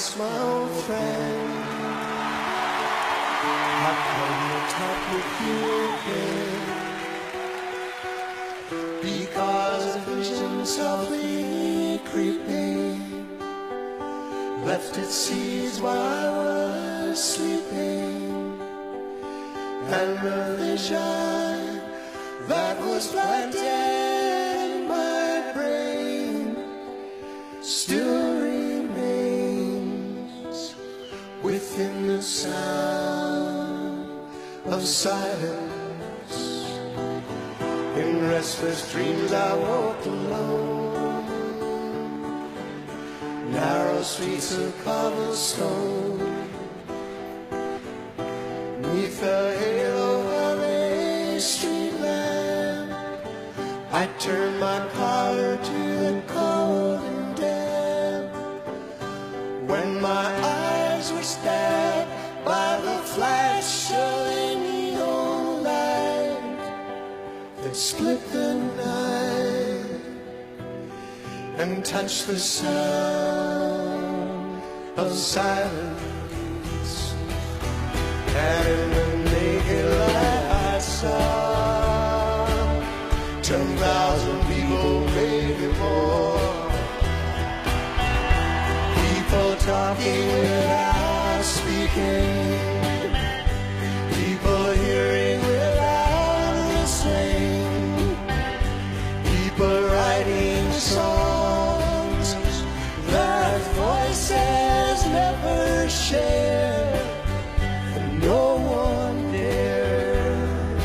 silence, my old friend. I've come to talk with you again, because a vision softly creeping left its seeds while I was sleeping, and the vision that was planted in my brain still remains within the sound of silence. In restless dreams I walk alone, narrow streets of cobblestone, neath the halo of a street lamp. I turned my collar to the cold and damp, when my eyes were stabbed by the flash of a neon light that split the night and touched the sound of silence. And in the naked light I saw 10,000 people, maybe more, people talking without speaking, people hearing without listening, people writing songs that voices never share, and no one dared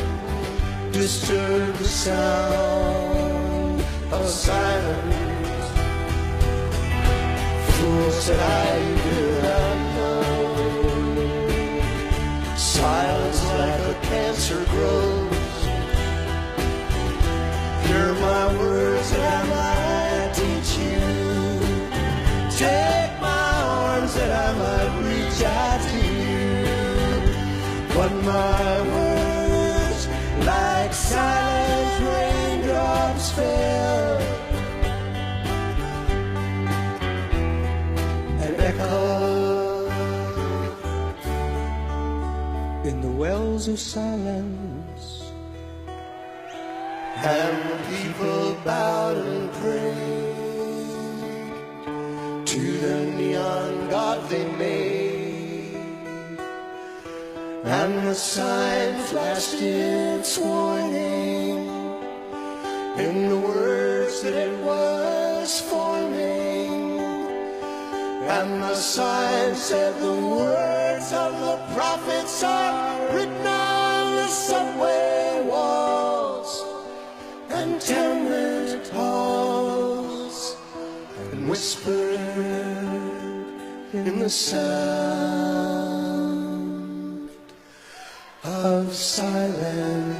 disturb the sound of silence. Fools said I did not know, silence like a cancer grows. Hear my words that I might teach you, take my arms that I might reach out to you, but my words like silent raindrops fell and echoed in the wells of silence, and the people bowed and prayed to the neon god they made, and the sign flashed its warning in the words that it was forming, and the sign said the words of the prophets are written on the subway walls and tenement halls, and whispered in the sound of silence.